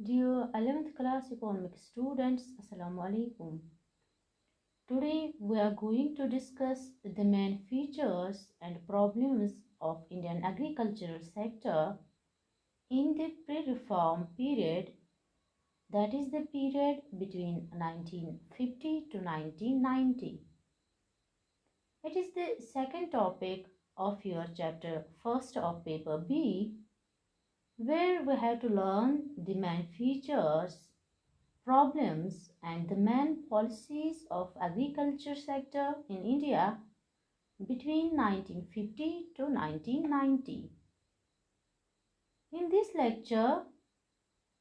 Dear 11th class economics students, Assalamu alaikum. Today we are going to discuss the main features and problems of Indian agricultural sector in the pre-reform period, that is the period between 1950 to 1990. It is the second topic of your chapter first of paper B, where we have to learn the main features, problems and the main policies of agriculture sector in India between 1950 to 1990. In this lecture,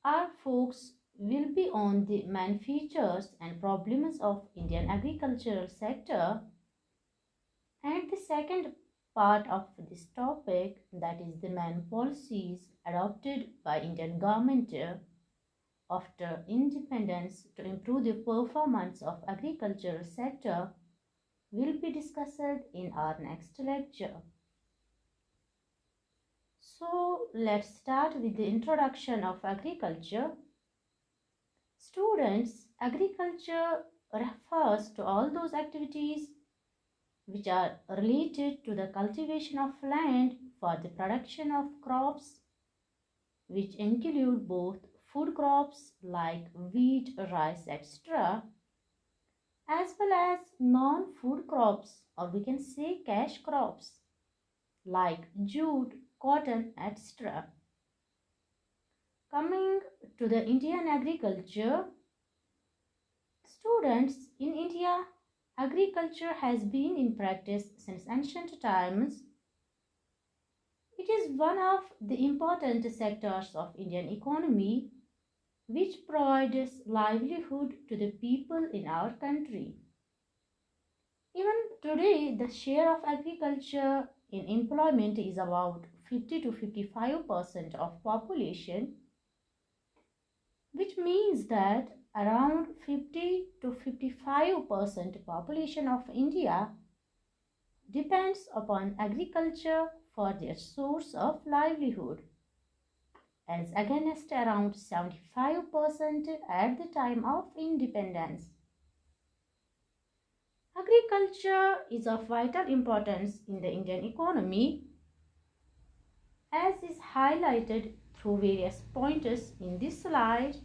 our focus will be on the main features and problems of Indian agricultural sector, and the second part of this topic, that is the main policies adopted by Indian government after independence to improve the performance of agricultural sector, will be discussed in our next lecture. So let's start with the introduction of agriculture. Students, agriculture refers to all those activities which are related to the cultivation of land for the production of crops, which include both food crops like wheat, rice, etc., as well as non-food crops, or we can say cash crops like jute, cotton, etc. Coming to the Indian agriculture, students, in India, agriculture has been in practice since ancient times. It is one of the important sectors of Indian economy which provides livelihood to the people in our country. Even today, the share of agriculture in employment is about 50 to 55% of population, which means that around 50 to 55% population of India depends upon agriculture for their source of livelihood, as against around 75% at the time of independence. Agriculture is of vital importance in the Indian economy, as is highlighted through various pointers in this slide.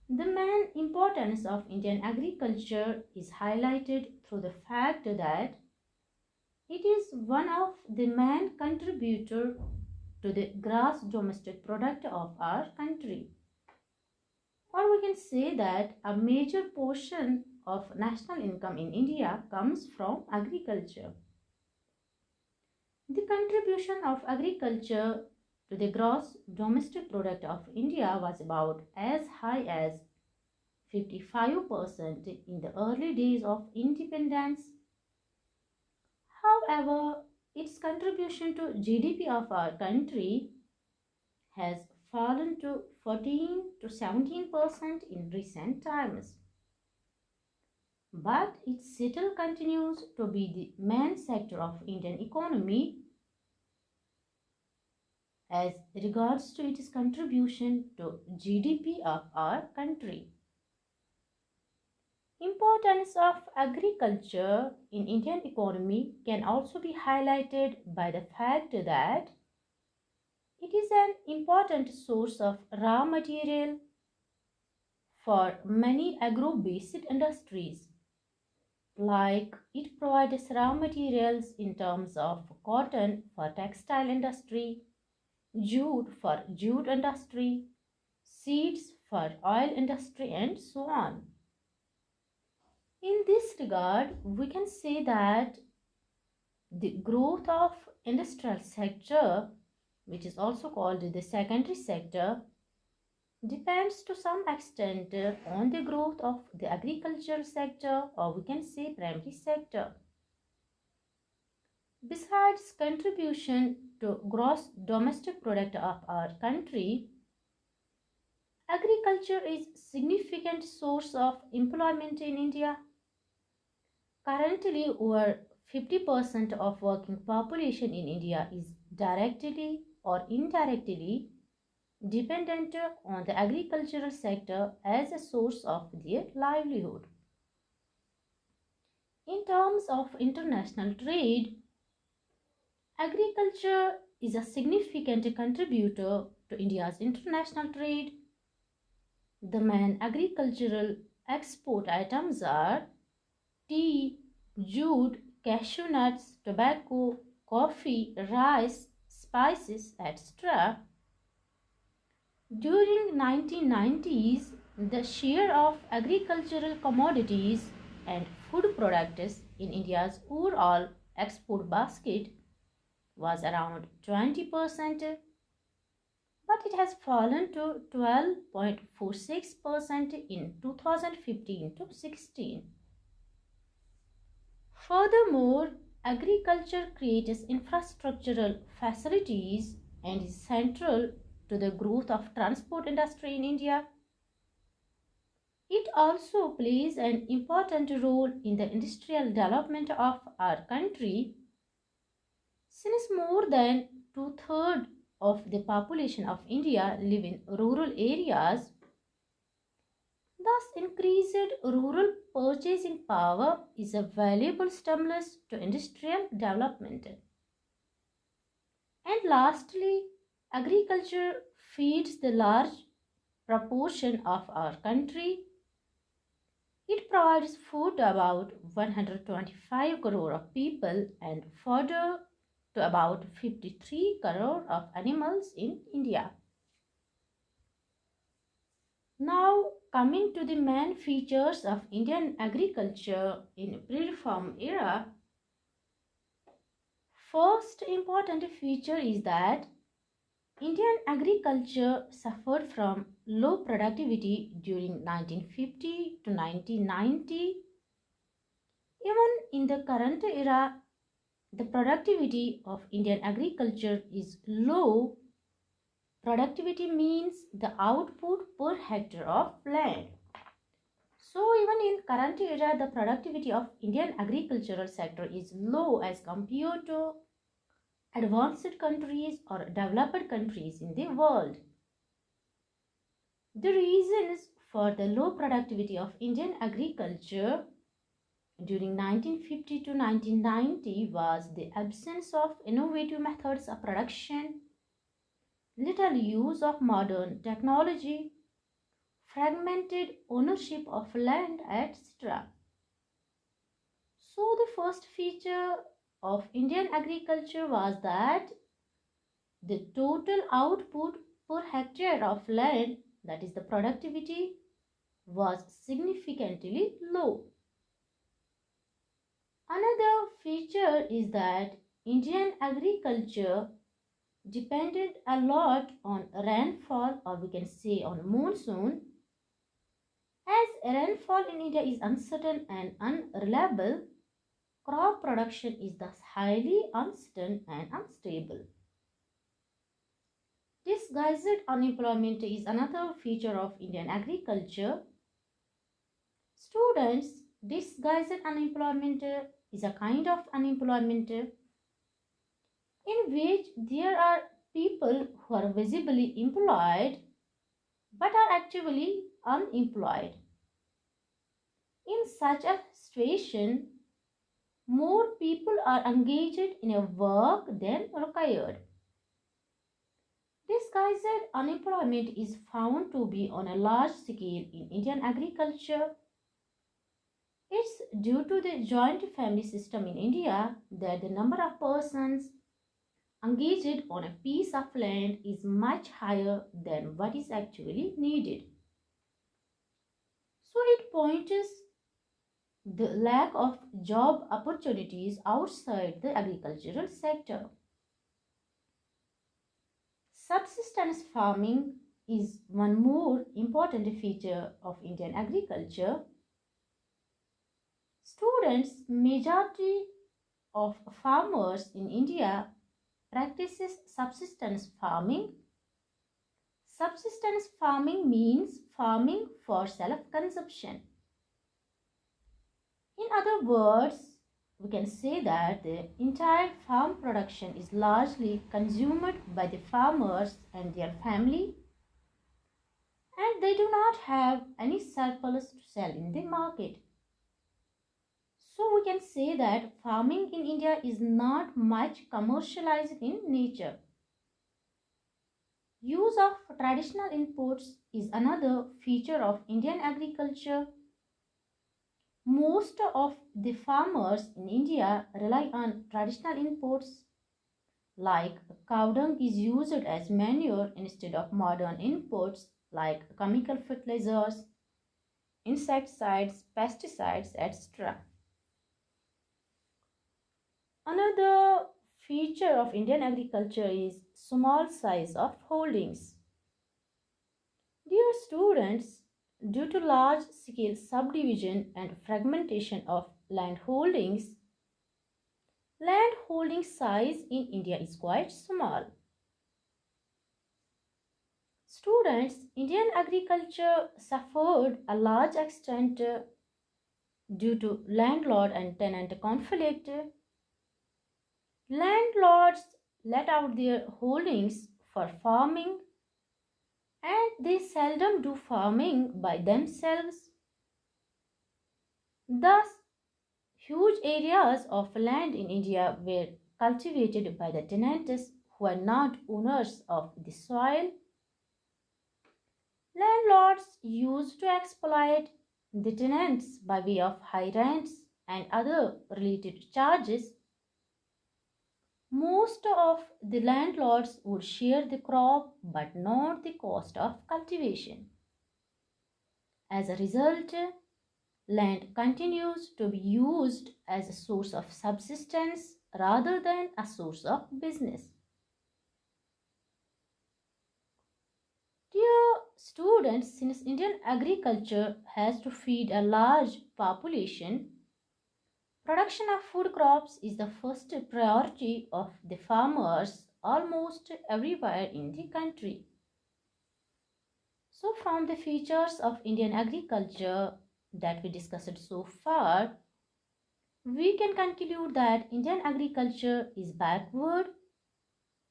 The main importance of Indian agriculture is highlighted through the fact that it is one of the main contributor to the gross domestic product of our country. Or we can say that a major portion of national income in India comes from agriculture. The contribution of agriculture to the gross domestic product of India was about as high as 55% in the early days of independence. However, its contribution to GDP of our country has fallen to 14 to 17% in recent times. But it still continues to be the main sector of Indian economy as regards to its contribution to GDP of our country. Importance of agriculture in Indian economy can also be highlighted by the fact that it is an important source of raw material for many agro-based industries. Like it provides raw materials in terms of cotton for textile industry, jute for jute industry, seeds for oil industry, and so on. In this regard, we can say that the growth of industrial sector, which is also called the secondary sector, depends to some extent on the growth of the agricultural sector, or we can say primary sector. Besides contribution to gross domestic product of our country, agriculture is significant source of employment in India. Currently, over 50% of working population in India is directly or indirectly dependent on the agricultural sector as a source of their livelihood. In terms of international trade, agriculture is a significant contributor to India's international trade. The main agricultural export items are tea, jute, cashew nuts, tobacco, coffee, rice, spices, etc. During 1990s, the share of agricultural commodities and food products in India's overall export basket was around 20%, but it has fallen to 12.46% in 2015 to 16. Furthermore, agriculture creates infrastructural facilities and is central to the growth of transport industry in India. It also plays an important role in the industrial development of our country, since more than two-thirds of the population of India live in rural areas. Thus, increased rural purchasing power is a valuable stimulus to industrial development. And lastly, agriculture feeds the large proportion of our country. It provides food to about 125 crore of people and fodder to about 53 crore of animals in India. Now, coming to the main features of Indian agriculture in pre-reform era, first important feature is that Indian agriculture suffered from low productivity during 1950 to 1990. Even in the current era, the productivity of Indian agriculture is low. Productivity means the output per hectare of land. So even in current era, the productivity of Indian agricultural sector is low as compared to advanced countries or developed countries in the world. The reasons for the low productivity of Indian agriculture during 1950 to 1990 was the absence of innovative methods of production, little use of modern technology, fragmented ownership of land, etc. So the first feature of Indian agriculture was that the total output per hectare of land, that is the productivity, was significantly low. Another feature is that Indian agriculture depended a lot on rainfall, or we can say on monsoon. As rainfall in India is uncertain and unreliable, crop production is thus highly uncertain and unstable. Disguised unemployment is another feature of Indian agriculture. Students, disguised unemployment is a kind of unemployment in which there are people who are visibly employed but are actually unemployed. In such a situation, more people are engaged in a work than required. Disguised unemployment is found to be on a large scale in Indian agriculture. It's due to the joint family system in India that the number of persons engaged on a piece of land is much higher than what is actually needed. So it points the lack of job opportunities outside the agricultural sector. Subsistence farming is one more important feature of Indian agriculture. Students, majority of farmers in India practices subsistence farming. Subsistence farming means farming for self-consumption. In other words, we can say that the entire farm production is largely consumed by the farmers and their family, and they do not have any surplus to sell in the market. So we can say that farming in India is not much commercialized in nature. Use of traditional inputs is another feature of Indian agriculture. Most of the farmers in India rely on traditional inputs like cow dung is used as manure instead of modern inputs like chemical fertilizers, insecticides, pesticides, etc. Another feature of Indian agriculture is small size of holdings. Dear students, due to large scale subdivision and fragmentation of land holdings, land holding size in India is quite small. Students, Indian agriculture suffered a large extent due to landlord and tenant conflict. Landlords let out their holdings for farming and they seldom do farming by themselves. Thus, huge areas of land in India were cultivated by the tenants who are not owners of the soil. Landlords used to exploit the tenants by way of high rents and other related charges. Most of the landlords would share the crop but not the cost of cultivation. As a result, land continues to be used as a source of subsistence rather than a source of business. Dear students, since Indian agriculture has to feed a large population, production of food crops is the first priority of the farmers almost everywhere in the country. So, from the features of Indian agriculture that we discussed so far, we can conclude that Indian agriculture is backward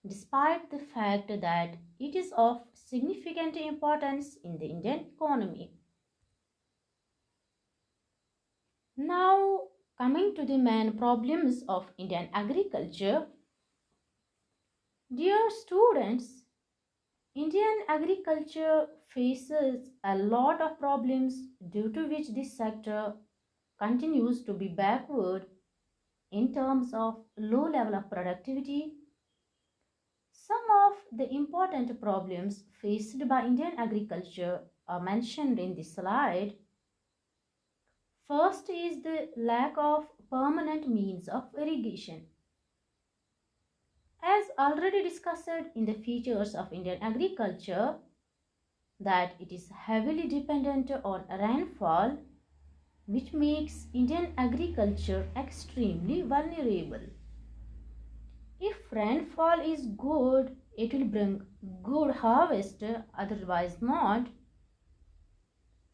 despite the fact that it is of significant importance in the Indian economy. Now, coming to the main problems of Indian agriculture, dear students, Indian agriculture faces a lot of problems due to which this sector continues to be backward in terms of low level of productivity. Some of the important problems faced by Indian agriculture are mentioned in this slide. First is the lack of permanent means of irrigation. As already discussed in the features of Indian agriculture, that it is heavily dependent on rainfall, which makes Indian agriculture extremely vulnerable. If rainfall is good, it will bring good harvest, otherwise not.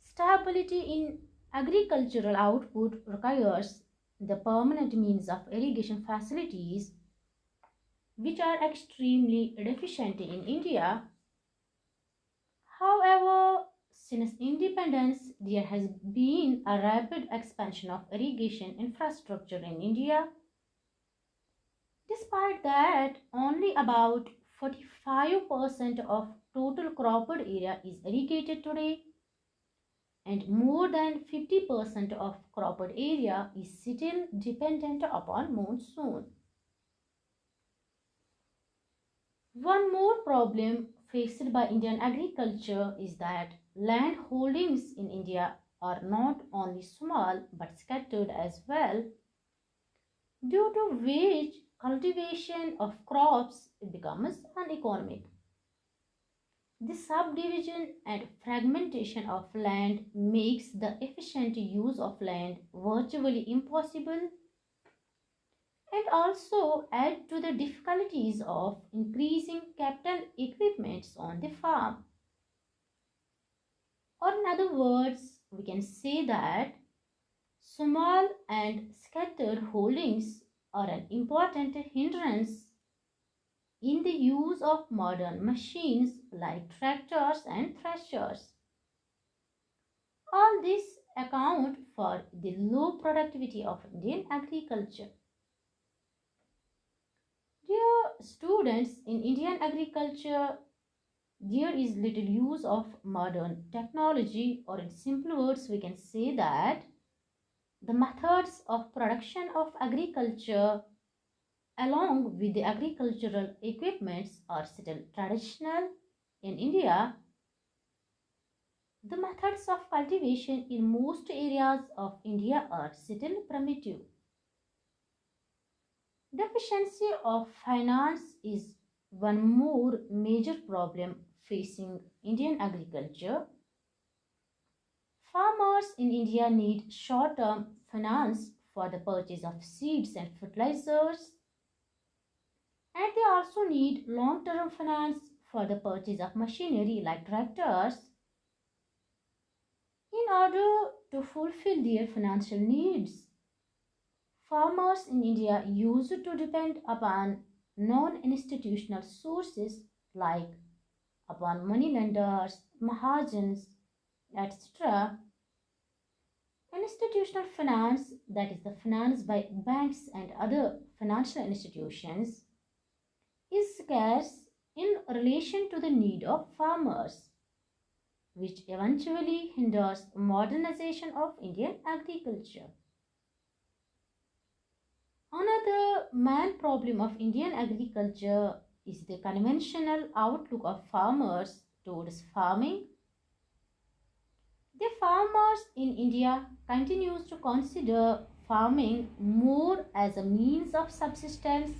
Stability in agricultural output requires the permanent means of irrigation facilities, which are extremely deficient in India. However, since independence, there has been a rapid expansion of irrigation infrastructure in India. Despite that, only about 45% of total cropped area is irrigated today, and more than 50% of cropped area is still dependent upon monsoon. One more problem faced by Indian agriculture is that land holdings in India are not only small but scattered as well, due to which cultivation of crops becomes uneconomic. The subdivision and fragmentation of land makes the efficient use of land virtually impossible and also add to the difficulties of increasing capital equipments on the farm. Or in other words, we can say that small and scattered holdings are an important hindrance in the use of modern machines like tractors and threshers. All this account for the low productivity of Indian agriculture. Dear students, in Indian agriculture, there is little use of modern technology, or in simple words, we can say that the methods of production of agriculture along with the agricultural equipments are still traditional in India. The methods of cultivation in most areas of India are still primitive. Deficiency of finance is one more major problem facing Indian agriculture. Farmers in India need short-term finance for the purchase of seeds and fertilizers, and they also need long-term finance for the purchase of machinery like tractors in order to fulfill their financial needs. Farmers in India used to depend upon non-institutional sources like upon moneylenders, mahajans, etc. Institutional finance, that is the finance by banks and other financial institutions, is scarce in relation to the need of farmers, which eventually hinders modernization of Indian agriculture. Another main problem of Indian agriculture is the conventional outlook of farmers towards farming. The farmers in India continues to consider farming more as a means of subsistence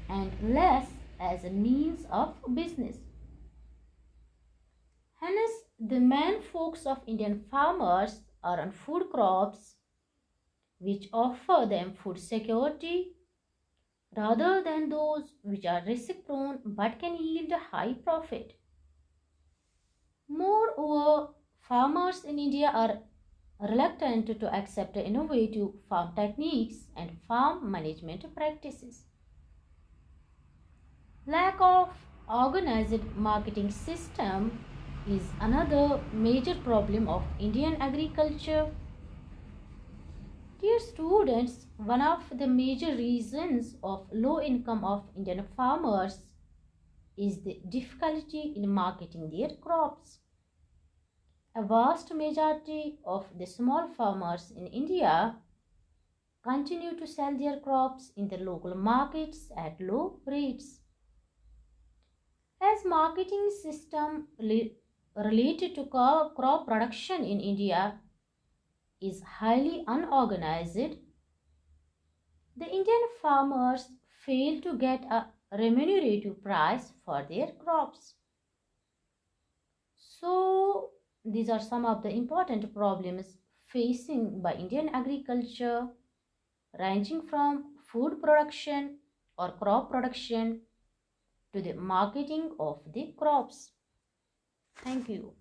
and less as a means of business. Hence, the main focus of Indian farmers are on food crops which offer them food security rather than those which are risk prone but can yield a high profit. Moreover, farmers in India are reluctant to accept innovative farm techniques and farm management practices. Lack of organized marketing system is another major problem of Indian agriculture. Dear students, one of the major reasons of low income of Indian farmers is the difficulty in marketing their crops. A vast majority of the small farmers in India continue to sell their crops in the local markets at low rates. As marketing system related to crop production in India is highly unorganized, the Indian farmers fail to get a remunerative price for their crops. So, these are some of the important problems facing by Indian agriculture, ranging from food production or crop production to the marketing of the crops. Thank you.